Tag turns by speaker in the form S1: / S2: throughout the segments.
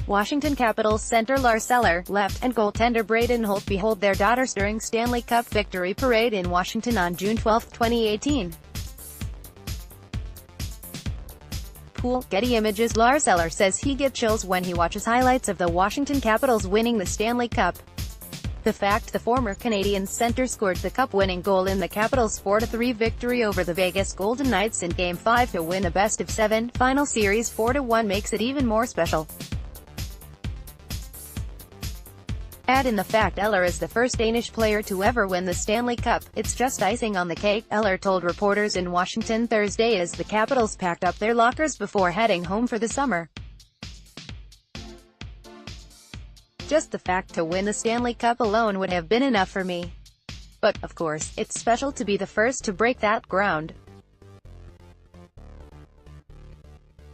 S1: Washington Capitals center Lars Eller, left, and goaltender Braden Holtby hold their daughters during Stanley Cup victory parade in Washington on June 12, 2018. Pool. Getty Images Lars Eller says he gets chills when he watches highlights of the Washington Capitals winning the Stanley Cup. The fact the former Canadiens center scored the cup-winning goal in the Capitals' 4-3 victory over the Vegas Golden Knights in Game 5 to win a best-of-7 final series 4-1 makes it even more special. Add in the fact Eller is the first Danish player to ever win the Stanley Cup. It's just icing on the cake, Eller told reporters in Washington Thursday as the Capitals packed up their lockers before heading home for the summer. Just the fact to win the Stanley Cup alone would have been enough for me. But, of course, it's special to be the first to break that ground.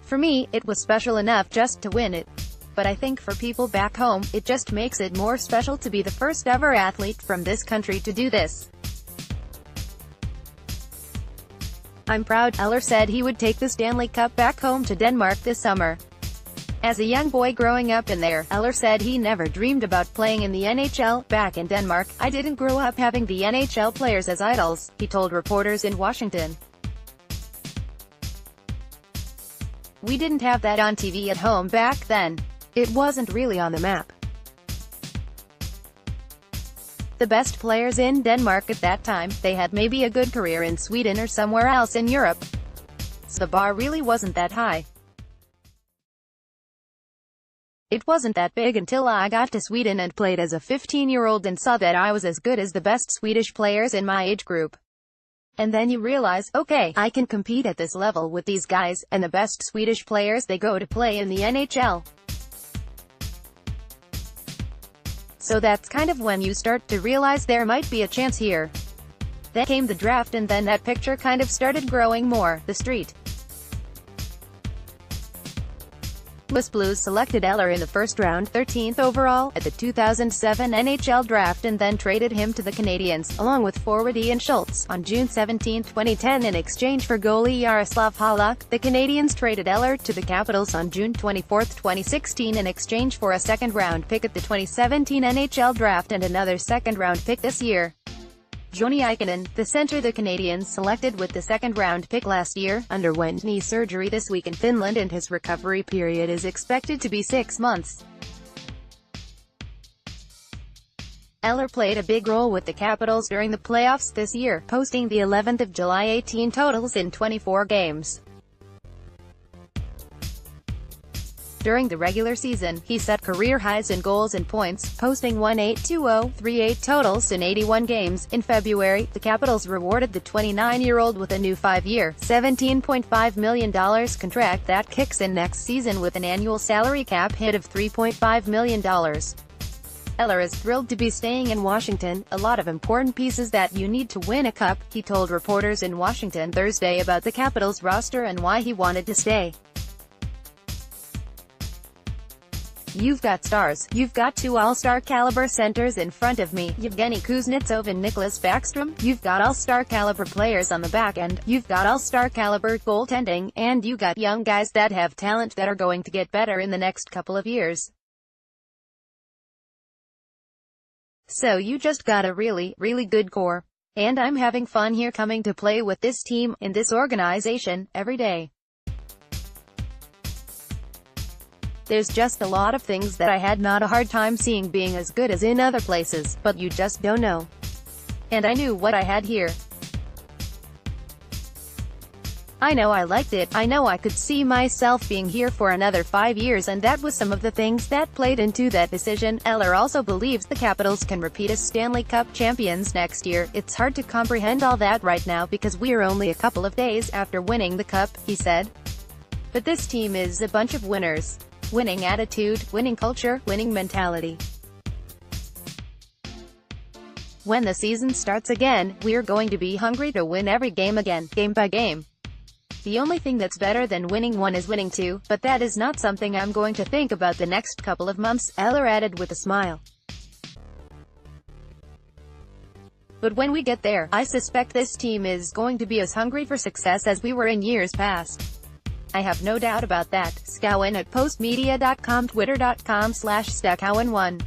S1: For me, it was special enough just to win it. But I think for people back home, it just makes it more special to be the first ever athlete from this country to do this. I'm proud, Eller said he would take the Stanley Cup back home to Denmark this summer. As a young boy growing up in there, Eller said he never dreamed about playing in the NHL. Back in Denmark, I didn't grow up having the NHL players as idols, he told reporters in Washington. We didn't have that on TV at home back then. It wasn't really on the map. The best players in Denmark at that time, they had maybe a good career in Sweden or somewhere else in Europe. So the bar really wasn't that high. It wasn't that big until I got to Sweden and played as a 15-year-old and saw that I was as good as the best Swedish players in my age group. And then you realize, okay, I can compete at this level with these guys, and the best Swedish players, they go to play in the NHL. So that's kind of when you start to realize there might be a chance here. Then came the draft and then that picture kind of started growing more. The Street. Louis Blues selected Eller in the first round, 13th overall, at the 2007 NHL Draft and then traded him to the Canadiens, along with forward Ian Schultz. On June 17, 2010 in exchange for goalie Yaroslav Halak, the Canadiens traded Eller to the Capitals on June 24, 2016 in exchange for a second-round pick at the 2017 NHL Draft and another second-round pick this year. Johnny Ikonen, the center the Canadiens selected with the second-round pick last year, underwent knee surgery this week in Finland and his recovery period is expected to be 6 months. Eller played a big role with the Capitals during the playoffs this year, posting the 11th of July 18 totals in 24 games. During the regular season, he set career highs in goals and points, posting 1.82038 totals in 81 games. In February, the Capitals rewarded the 29-year-old with a new 5-year, $17.5 million contract that kicks in next season with an annual salary cap hit of $3.5 million. Eller is thrilled to be staying in Washington, a lot of important pieces that you need to win a cup, he told reporters in Washington Thursday about the Capitals roster and why he wanted to stay. You've got stars, you've got 2 all-star caliber centers in front of me, Yevgeny Kuznetsov and Nicholas Backstrom, you've got all-star caliber players on the back end, you've got all-star caliber goaltending, and you got young guys that have talent that are going to get better in the next couple of years. So you just got a really, really good core. And I'm having fun here coming to play with this team, in this organization, every day. There's just a lot of things that I had not a hard time seeing being as good as in other places, but you just don't know. And I knew what I had here. I know I liked it, I know I could see myself being here for another 5 years and that was some of the things that played into that decision. Eller also believes the Capitals can repeat as Stanley Cup champions next year. It's hard to comprehend all that right now because we're only a couple of days after winning the Cup, he said. But this team is a bunch of winners. Winning attitude, winning culture, winning mentality. When the season starts again, we're going to be hungry to win every game again, game by game. The only thing that's better than winning one is winning two, but that is not something I'm going to think about the next couple of months, Eller added with a smile. But when we get there, I suspect this team is going to be as hungry for success as we were in years past. I have no doubt about that. Scowen at postmedia.com, twitter.com/Stacowen1.